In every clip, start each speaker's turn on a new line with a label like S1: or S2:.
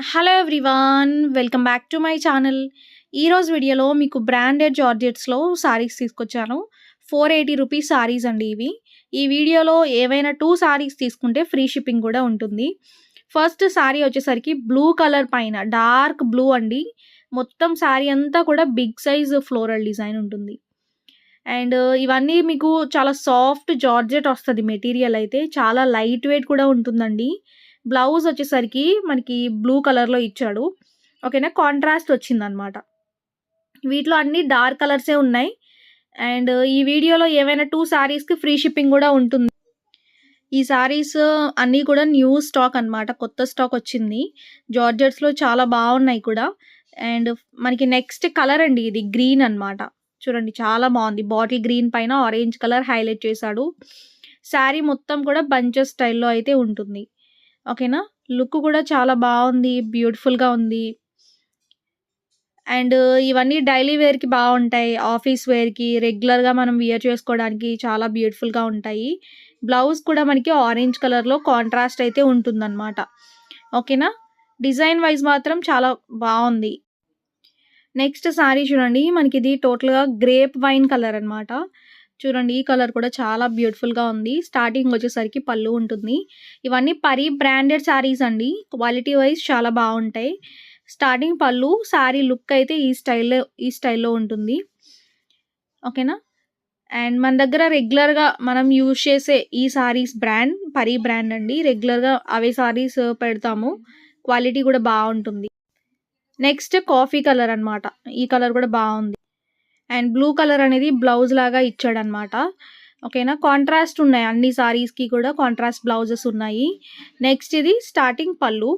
S1: Hello everyone. Welcome back to my channel. ఈరోజు వీడియోలో మీకు బ్రాండెడ్ జార్జెట్స్‌లో సారీస్ తీసుకొచ్చాను. 480 రూపీస్ సారీస్ అండి ఇవి. ఈ వీడియోలో ఏవైనా 2 సారీస్ తీసుకుంటే ఫ్రీ షిప్పింగ్ కూడా ఉంటుంది. ఫస్ట్ సారీ వచ్చేసరికి బ్లూ కలర్ పైన డార్క్ బ్లూ అండి. మొత్తం సారీ అంతా కూడా బిగ్ సైజ్ ఫ్లోరల్ డిజైన్ ఉంటుంది. అండ్ ఇవన్నీ మీకు చాలా సాఫ్ట్ జార్జెట్ వస్తది మెటీరియల్ అయితే. చాలా లైట్ వెయిట్ కూడా ఉంటుందండి. బ్లౌజ్ వచ్చేసరికి మనకి బ్లూ కలర్‌లో ఇచ్చాడు. ఓకేనా. కాంట్రాస్ట్ వచ్చిందనమాట. వీటిలో అన్నీ డార్క్ కలర్సే ఉన్నాయి. అండ్ ఈ వీడియోలో ఏవైనా 2 సారీస్‌కి ఫ్రీ షిప్పింగ్ కూడా ఉంటుంది. ఈ సారీస్ అన్నీ కూడా న్యూ స్టాక్ అనమాట. కొత్త స్టాక్ వచ్చింది. జార్జెట్స్‌లో చాలా బావున్నాయి కూడా. అండ్ మనకి నెక్స్ట్ కలర్ అండి ఇది గ్రీన్ అనమాట. చూడండి చాలా బావుంది. బాటిల్ గ్రీన్ పైన ఆరెంజ్ కలర్ హైలైట్ చేశాడు. సారీ మొత్తం కూడా బంచెస్ స్టైల్‌లో అయితే ఉంటుంది. ఓకేనా. లుక్ కూడా చాలా బావుంది. బ్యూటిఫుల్‌గా ఉంది. అండ్ ఇవన్నీ డైలీ వేర్‌కి బావుంటాయి. ఆఫీస్ వేర్‌కి, రెగ్యులర్‌గా మనం వియర్ చేసుకోవడానికి చాలా బ్యూటిఫుల్‌గా ఉంటాయి. బ్లౌజ్ కూడా మనకి ఆరెంజ్ కలర్‌లో కాంట్రాస్ట్ అయితే ఉంటుందన్నమాట. ఓకేనా. డిజైన్ వైస్ మాత్రం చాలా బావుంది. నెక్స్ట్ సారీ చూడండి. మనకిది టోటల్‌గా గ్రేప్ వైన్ కలర్ అనమాట. చూడండి ఈ కలర్ కూడా చాలా బ్యూటిఫుల్‌గా ఉంది. స్టార్టింగ్ వచ్చేసరికి పళ్ళు ఉంటుంది. ఇవన్నీ పరి బ్రాండెడ్ సారీస్ అండి. క్వాలిటీ వైస్ చాలా బావుంటాయి. స్టార్టింగ్ పళ్ళు, సారీ లుక్ అయితే ఈ స్టైల్‌లో ఉంటుంది. ఓకేనా. అండ్ మన దగ్గర రెగ్యులర్‌గా మనం యూజ్ చేసే ఈ సారీస్ బ్రాండ్ పరి బ్రాండ్ అండి. రెగ్యులర్‌గా అవే సారీస్ పెడతాము. క్వాలిటీ కూడా బావుంటుంది. నెక్స్ట్ కాఫీ కలర్ అనమాట. ఈ కలర్ కూడా బావుంది. అండ్ బ్లూ కలర్ అనేది బ్లౌజ్ లాగా ఇచ్చాడనమాట. ఓకేనా. కాంట్రాస్ట్ ఉన్నాయి అన్ని సారీస్‌కి కూడా కాంట్రాస్ట్ బ్లౌజెస్ ఉన్నాయి. నెక్స్ట్ ఇది స్టార్టింగ్ పళ్ళు.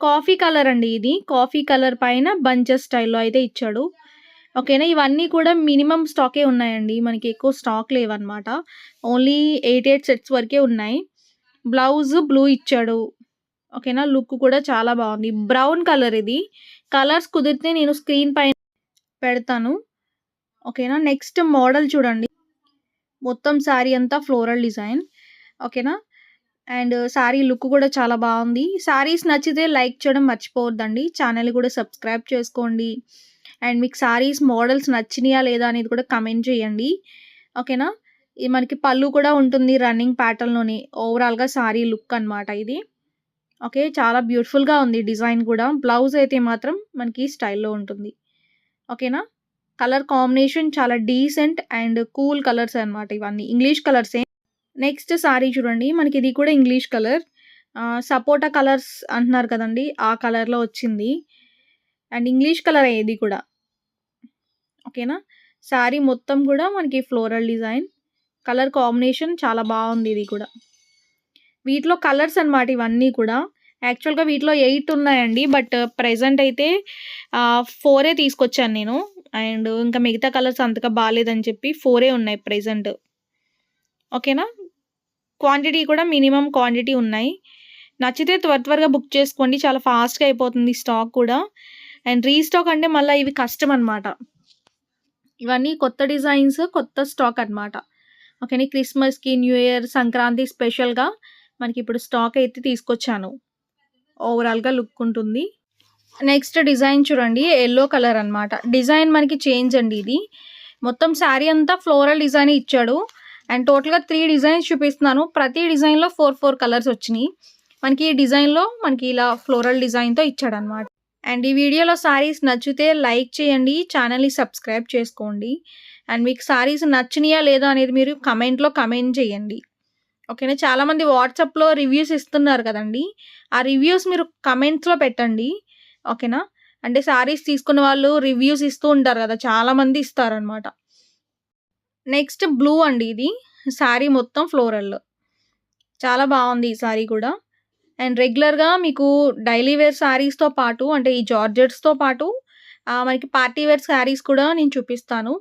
S1: కాఫీ కలర్ అండి ఇది. కాఫీ కలర్ పైన బంచెస్ స్టైల్‌లో అయితే ఇచ్చాడు. ఓకేనా. ఇవన్నీ కూడా మినిమమ్ స్టాకే ఉన్నాయండి. మనకి ఎక్కువ స్టాక్ లేవన్నమాట. ఓన్లీ 8 సెట్స్ వరకే ఉన్నాయి. బ్లౌజ్ బ్లూ ఇచ్చాడు. ఓకేనా. లుక్ కూడా చాలా బావుంది. బ్రౌన్ కలర్ ఇది. కలర్స్ కుదిరితే నేను స్క్రీన్ పైన పెడతాను. ఓకేనా. నెక్స్ట్ మోడల్ చూడండి. మొత్తం సారీ అంతా ఫ్లోరల్ డిజైన్. ఓకేనా. అండ్ సారీ లుక్ కూడా చాలా బావుంది. సారీస్ నచ్చితే లైక్ చేయడం మర్చిపోవద్దండి. ఛానెల్‌ని కూడా సబ్స్క్రైబ్ చేసుకోండి. అండ్ మీకు సారీస్ మోడల్స్ నచ్చినాయా లేదా అనేది కూడా కమెంట్ చేయండి. ఓకేనా. ఇది మనకి పళ్ళు కూడా ఉంటుంది రన్నింగ్ ప్యాటర్న్‌లోని. ఓవరాల్‌గా సారీ లుక్ అనమాట ఇది. ఓకే. చాలా బ్యూటిఫుల్‌గా ఉంది డిజైన్ కూడా. బ్లౌజ్ అయితే మాత్రం మనకి స్టైల్‌లో ఉంటుంది. ఓకేనా. కలర్ కాంబినేషన్ చాలా డీసెంట్ అండ్ కూల్ కలర్స్ అనమాట ఇవన్నీ. ఇంగ్లీష్ కలర్సే. నెక్స్ట్ సారీ చూడండి. మనకి ఇది కూడా ఇంగ్లీష్ కలర్. సపోటా కలర్స్ అంటున్నారు కదండీ! ఆ కలర్‌లో వచ్చింది. అండ్ ఇంగ్లీష్ కలరే ఇది కూడా. ఓకేనా. సారీ మొత్తం కూడా మనకి ఫ్లోరల్ డిజైన్. కలర్ కాంబినేషన్ చాలా బావుంది ఇది కూడా. వీటిలో కలర్స్ అనమాట ఇవన్నీ కూడా. యాక్చువల్‌గా వీటిలో 8 ఉన్నాయండి. బట్ ప్రెజెంట్ అయితే 4 తీసుకొచ్చాను నేను. అండ్ ఇంకా మిగతా కలర్స్ అంతగా బాలేదని చెప్పి 4 ఉన్నాయి ప్రెజెంట్. ఓకేనా. క్వాంటిటీ కూడా మినిమమ్ క్వాంటిటీ ఉన్నాయి. నచ్చితే త్వరగా బుక్ చేసుకోండి. చాలా ఫాస్ట్‌గా అయిపోతుంది స్టాక్ కూడా. అండ్ రీస్టాక్ అంటే మళ్ళీ ఇవి కష్టం అనమాట. ఇవన్నీ కొత్త డిజైన్స్, కొత్త స్టాక్ అనమాట. ఓకేనా. క్రిస్మస్‌కి, న్యూ ఇయర్, సంక్రాంతి స్పెషల్‌గా మనకిప్పుడు స్టాక్ అయితే తీసుకొచ్చాను. ఓవరాల్‌గా లుక్ ఉంటుంది. నెక్స్ట్ డిజైన్ చూడండి. యెల్లో కలర్ అనమాట. డిజైన్ మనకి చేంజ్ అండి ఇది. మొత్తం సారీ అంతా ఫ్లోరల్ డిజైనే ఇచ్చాడు. అండ్ టోటల్‌గా 3 డిజైన్స్ చూపిస్తున్నాను. ప్రతి డిజైన్‌లో 4 కలర్స్ వచ్చినియి. మనకి ఈ డిజైన్‌లో మనకి ఇలా ఫ్లోరల్ డిజైన్‌తో ఇచ్చాడనమాట. అండ్ ఈ వీడియోలో సారీస్ నచ్చితే లైక్ చేయండి. ఛానల్‌ని సబ్స్క్రైబ్ చేసుకోండి. అండ్ మీకు సారీస్ నచ్చినాయా లేదా అనేది మీరు కమెంట్‌లో కమెంట్ చేయండి. ఓకేనా. చాలామంది వాట్సాప్‌లో రివ్యూస్ ఇస్తున్నారు కదండీ! ఆ రివ్యూస్ మీరు కమెంట్స్‌లో పెట్టండి. ఓకేనా. అంటే సారీస్ తీసుకున్న వాళ్ళు రివ్యూస్ ఇస్తూ ఉంటారు కదా! చాలామంది ఇస్తారనమాట. నెక్స్ట్ బ్లూ అండి ఇది. సారీ మొత్తం ఫ్లోరల్. చాలా బావుంది ఈ సారీ కూడా. అండ్ రెగ్యులర్‌గా మీకు డైలీ వేర్ సారీస్‌తో పాటు అంటే ఈ జార్జెట్స్‌తో పాటు మనకి పార్టీ వేర్ సారీస్ కూడా నేను చూపిస్తాను.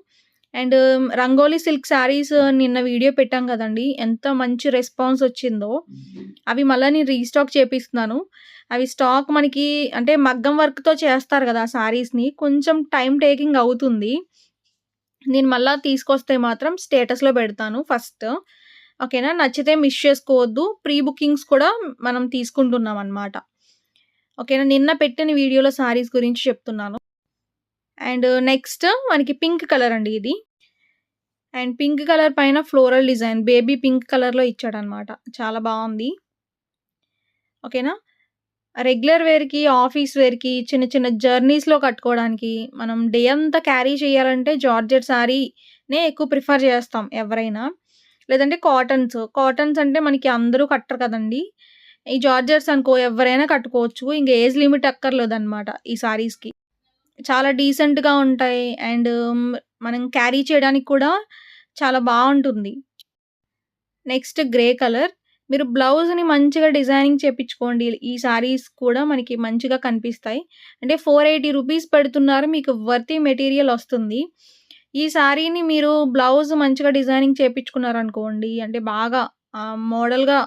S1: అండ్ రంగోలీ సిల్క్ సారీస్ నిన్న వీడియో పెట్టాం కదండీ! ఎంత మంచి రెస్పాన్స్ వచ్చిందో. అవి మళ్ళా నేను రీస్టాక్ చేపిస్తున్నాను. అవి స్టాక్ మనకి అంటే మగ్గం వర్క్‌తో చేస్తారు కదా! ఆ సారీస్‌ని కొంచెం టైమ్ టేకింగ్ అవుతుంది. నేను మళ్ళా తీసుకొస్తే మాత్రం స్టేటస్‌లో పెడతాను ఫస్ట్. ఓకేనా. నచ్చితే మిస్ చేసుకోవద్దు. ప్రీ బుకింగ్స్ కూడా మనం తీసుకుంటున్నామనమాట. ఓకేనా. నిన్న పెట్టిన వీడియోలో సారీస్ గురించి చెప్తున్నాను. అండ్ నెక్స్ట్ మనకి పింక్ కలర్ అండి ఇది. అండ్ పింక్ కలర్ పైన ఫ్లోరల్ డిజైన్ బేబీ పింక్ కలర్‌లో ఇచ్చాడనమాట. చాలా బావుంది. ఓకేనా. రెగ్యులర్ వేర్‌కి, ఆఫీస్ వేర్‌కి, చిన్న చిన్న జర్నీస్‌లో కట్టుకోవడానికి, మనం డే అంతా క్యారీ చేయాలంటే జార్జెట్ సారీనే ఎక్కువ ప్రిఫర్ చేస్తాం ఎవరైనా. లేదంటే కాటన్స్. కాటన్స్ అంటే మనకి అందరూ కట్టరు కదండీ! ఈ జార్జెట్స్ అనుకో ఎవరైనా కట్టుకోవచ్చు. ఇంక ఏజ్ లిమిట్ అక్కర్లేదనమాట ఈ సారీస్‌కి. చాలా డీసెంట్‌గా ఉంటాయి. అండ్ మనం క్యారీ చేయడానికి కూడా చాలా బావుంటుంది. Next grey colour. మీరు బ్లౌజ్‌ని మంచిగా డిజైనింగ్ చేపించుకోండి. ఈ సారీస్ కూడా మనకి మంచిగా కనిపిస్తాయి. అంటే 480 రూపీస్ పెడుతున్నారు. మీకు వర్తీ మెటీరియల్ ఒస్తుంది. ఈ సారీని మీరు బ్లౌజ్ మంచిగా డిజైనింగ్ చేపించుకున్నారనుకోండి, అంటే బాగా మోడల్‌గా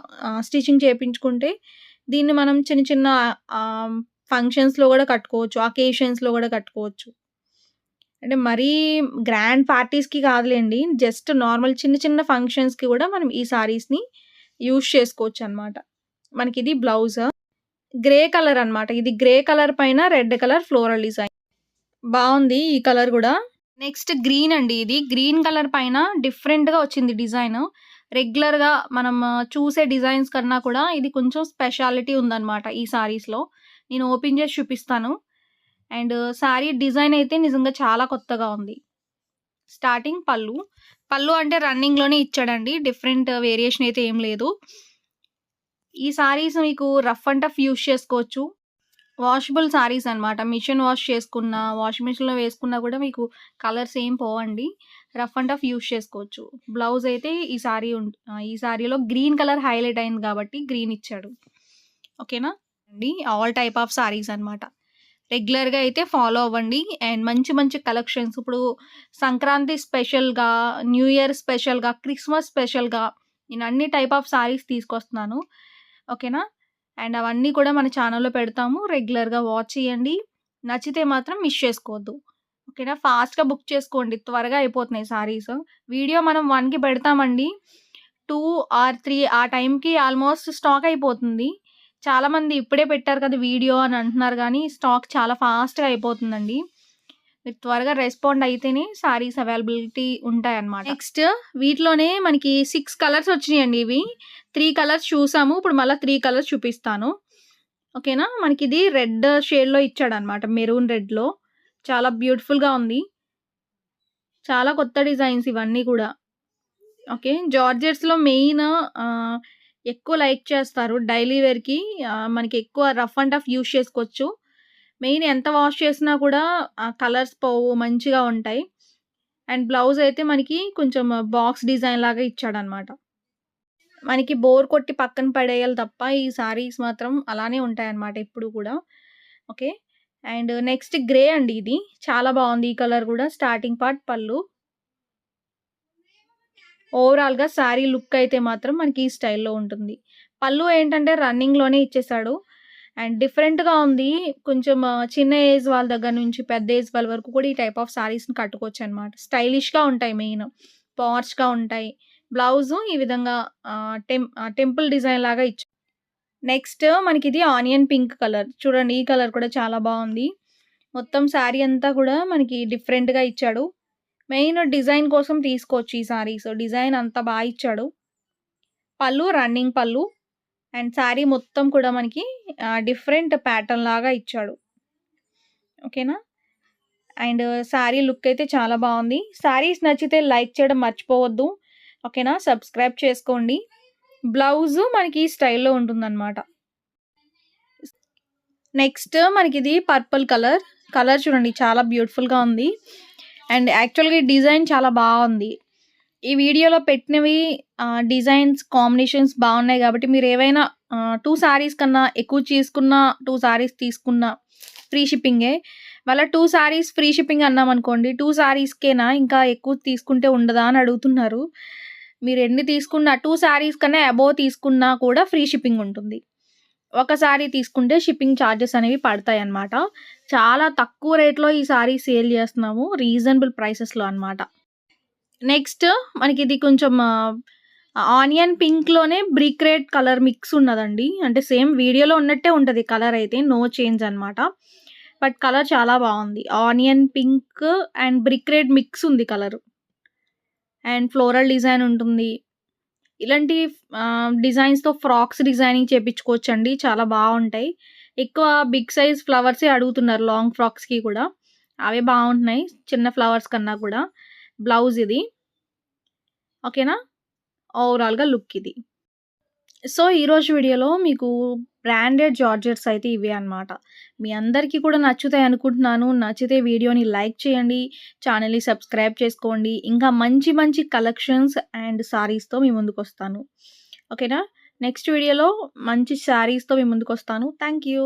S1: స్టిచింగ్ చేపించుకుంటే, దీన్ని మనం చిన్న చిన్న ఆహ్, ఫంక్షన్స్‌లో గూడా కట్టుకోవచ్చు. అకేషన్స్‌లో గూడా కట్టుకోవచ్చు. అంటే మరీ గ్రాండ్ పార్టీస్‌కి కాదులెండి. జస్ట్ నార్మల్ చిన్న చిన్న ఫంక్షన్స్‌కి గూడా మనం ఈ సారీస్‌ని యూజ్ చేసుకోవచ్చనమాట. మనకిది బ్లౌజ్. గ్రే కలర్ అనమాట. ఇది గ్రే కలర్ పైన రెడ్ కలర్ ఫ్లోరల్ డిజైన్. బావుంది ఈ కలర్ గూడా. నెక్స్ట్ గ్రీన్ అండి ఇది. గ్రీన్ కలర్ పైన డిఫరెంట్‌గా వచ్చింది డిజైను. రెగ్యులర్‌గా మనం చూసే డిజైన్స్ కన్నా కూడా ఇది కొంచెం స్పెషాలిటీ ఉందనమాట ఈ సారీస్‌లో. నేను ఓపెన్ చేసి చూపిస్తాను. అండ్ సారీ డిజైన్ అయితే నిజంగా చాలా కొత్తగా ఉంది. స్టార్టింగ్ పళ్ళు. పళ్ళు అంటే రన్నింగ్‌లోనే ఇచ్చాడండి. డిఫరెంట్ వేరియేషన్ అయితే ఏం లేదు. ఈ సారీస్ మీకు రఫ్ అండ్ టఫ్ యూజ్ చేసుకోవచ్చు. వాషబుల్ సారీస్ అనమాట. మిషన్ వాష్ చేసుకున్నా, వాషింగ్ మిషన్‌లో వేసుకున్నా కూడా మీకు కలర్స్ ఏం పోవండి. రఫ్ అండ్ టఫ్ యూజ్ చేసుకోవచ్చు. బ్లౌజ్ అయితే ఈ సారీలో గ్రీన్ కలర్ హైలైట్ అయింది కాబట్టి గ్రీన్ ఇచ్చాడు. ఓకేనా అండి. ఆల్ టైప్ ఆఫ్ సారీస్ అనమాట. రెగ్యులర్‌గా అయితే ఫాలో అవ్వండి. అండ్ మంచి మంచి కలెక్షన్స్ ఇప్పుడు సంక్రాంతి స్పెషల్‌గా, న్యూ ఇయర్ స్పెషల్‌గా, క్రిస్మస్ స్పెషల్‌గా నేను అన్ని టైప్ ఆఫ్ సారీస్ తీసుకొస్తున్నాను. ఓకేనా. అండ్ అవన్నీ కూడా మన ఛానెల్‌లో పెడతాము. రెగ్యులర్‌గా వాచ్ చేయండి. నచ్చితే మాత్రం మిస్ చేసుకోవద్దు. ఓకేనా. ఫాస్ట్‌గా బుక్ చేసుకోండి. త్వరగా అయిపోతున్నాయి సారీస్. వీడియో మనం 1కి పెడతామండి. 2 ఆర్ 3 ఆ టైంకి ఆల్మోస్ట్ స్టాక్ అయిపోతుంది. చాలామంది ఇప్పుడే పెట్టారు కదా వీడియో అని అంటున్నారు గానీ, స్టాక్ చాలా ఫాస్ట్‌గా అయిపోతుందండి. మీరు త్వరగా రెస్పాండ్ అయితేనే సారీస్ అవైలబిలిటీ ఉంటాయన్నమాట. నెక్స్ట్ వీటిలోనే మనకి 6 కలర్స్ వచ్చినాయండి ఇవి. 3 కలర్స్ చూసాము. ఇప్పుడు మళ్ళా 3 కలర్స్ చూపిస్తాను. ఓకేనా. మనకిది రెడ్ షేడ్‌లో ఇచ్చాడన్నమాట. మెరూన్ రెడ్‌లో. చాలా బ్యూటిఫుల్‌గా ఉంది. చాలా కొత్త డిజైన్స్ ఇవన్నీ కూడా. ఓకే. జార్జెట్స్‌లో మెయిన్ ఎక్కువ లైక్ చేస్తారు. డైలీ వేర్‌కి మనకి ఎక్కువ రఫ్ అండ్ టఫ్ యూజ్ చేసుకోవచ్చు. మెయిన్ ఎంత వాష్ చేసినా కూడా కలర్స్ పోవు. మంచిగా ఉంటాయి. అండ్ బ్లౌజ్ అయితే మనకి కొంచెం బాక్స్ డిజైన్ లాగా ఇచ్చాడనమాట. మనకి బోర్ కొట్టి పక్కన పడేయాలి తప్ప ఈ సారీస్ మాత్రం అలానే ఉంటాయన్నమాట ఎప్పుడు కూడా. ఓకే. అండ్ నెక్స్ట్ గ్రే అండి ఇది. చాలా బావుంది ఈ కలర్ కూడా. స్టార్టింగ్ పార్ట్ పళ్ళు. ఓవరాల్‌గా సారీ లుక్ అయితే మాత్రం మనకి ఈ స్టైల్‌లో ఉంటుంది. పళ్ళు ఏంటంటే రన్నింగ్‌లోనే ఇచ్చేసాడు. అండ్ డిఫరెంట్‌గా ఉంది. కొంచెం చిన్న ఏజ్ వాళ్ళ దగ్గర నుంచి పెద్ద ఏజ్ వాళ్ళ వరకు కూడా ఈ టైప్ ఆఫ్ సారీస్‌ని కట్టుకోవచ్చనమాట. స్టైలిష్‌గా ఉంటాయి మెయిన్. పార్చ్‌గా ఉంటాయి. బ్లౌజు ఈ విధంగా టెంపుల్ డిజైన్ లాగా ఇచ్చాడు. నెక్స్ట్ మనకిది ఆనియన్ పింక్ కలర్. చూడండి ఈ కలర్ కూడా చాలా బావుంది. మొత్తం సారీ అంతా కూడా మనకి డిఫరెంట్‌గా ఇచ్చాడు. మెయిన్ డిజైన్ కోసం తీసుకోవచ్చు ఈ సారీస్. డిజైన్ అంతా ఇచ్చాడు. పళ్ళు రన్నింగ్ పళ్ళు. అండ్ సారీ మొత్తం కూడా మనకి డిఫరెంట్ ప్యాటర్న్ లాగా ఇచ్చాడు. ఓకేనా. అండ్ సారీ లుక్ అయితే చాలా బావుంది. సారీస్ నచ్చితే లైక్ చేయడం మర్చిపోవద్దు. ఓకేనా. సబ్స్క్రైబ్ చేసుకోండి. బ్లౌజు మనకి ఈ స్టైల్‌లో ఉంటుందన్నమాట. నెక్స్ట్ మనకిది పర్పుల్ కలర్. కలర్ చూడండి చాలా బ్యూటిఫుల్‌గా ఉంది. అండ్ యాక్చువల్‌గా ఈ డిజైన్ చాలా బావుంది. ఈ వీడియోలో పెట్టినవి డిజైన్స్, కాంబినేషన్స్ బావున్నాయి గాబట్టి మీరేవైనా 2 సారీస్ కన్నా ఎక్కువ తీసుకున్నా, 2 సారీస్ తీసుకున్నా ఫ్రీ షిప్పింగే. మళ్ళా 2 సారీస్ ఫ్రీ షిప్పింగ్ అన్నామనుకోండి, 2 సారీస్‌కేనా ఇంకా ఎక్కువ తీసుకుంటే ఉండదా అని అడుగుతున్నారు. మీరు ఎన్ని తీసుకున్నా 2 సారీస్ కన్నా అబోవ్ తీసుకున్నా కూడా ఫ్రీ షిప్పింగ్ ఉంటుంది. ఒక సారీ తీసుకుంటే షిప్పింగ్ చార్జెస్ అనేవి పడతాయన్నమాట. చాలా తక్కువ రేట్‌లో ఈ సారీ సేల్ చేస్తున్నాము. రీజనబుల్ ప్రైసెస్‌లో అన్నమాట. నెక్స్ట్ మనకిది కొంచెం ఆనియన్ పింక్‌లోనే బ్రిక్ రెడ్ కలర్ మిక్స్ ఉన్నదండి. అంటే సేమ్ వీడియోలో ఉన్నట్టే ఉంటది కలర్ అయితే. నో చేంజ్ అనమాట. బట్ కలర్ చాలా బావుంది. Onion pink and brick red mix ఉంది కలరు. అండ్ ఫ్లోరల్ డిజైన్ ఉంటుంది. ఇలాంటి డిజైన్స్‌తో ఫ్రాక్స్ డిజైనింగ్ చేపించుకోవచ్చండి. చాలా బావుంటాయి. ఎక్కువ బిగ్ సైజ్ ఫ్లవర్సే అడుగుతున్నారు లాంగ్ ఫ్రాక్స్‌కి కూడా. అవే బావుంటున్నాయి. చిన్న ఫ్లవర్స్ కన్నా కూడా. బ్లౌజ్ ఇది. ఓకేనా? ఓవరాల్‌గా లుక్ ఇది. సో, ఈరోజు వీడియోలో మీకు బ్రాండెడ్ జార్జెట్స్ అయితే ఇవే అనమాట. మీ అందరికీ కూడా నచ్చుతాయి అనుకుంటున్నాను. నచ్చితే వీడియోని లైక్ చేయండి. ఛానెల్‌ని సబ్స్క్రైబ్ చేసుకోండి. ఇంకా మంచి మంచి కలెక్షన్స్ అండ్ సారీస్‌తో మీ ముందుకొస్తాను. ఓకేనా? నెక్స్ట్ వీడియోలో మంచి శారీస్‌తో మీ ముందుకొస్తాను. Thank you.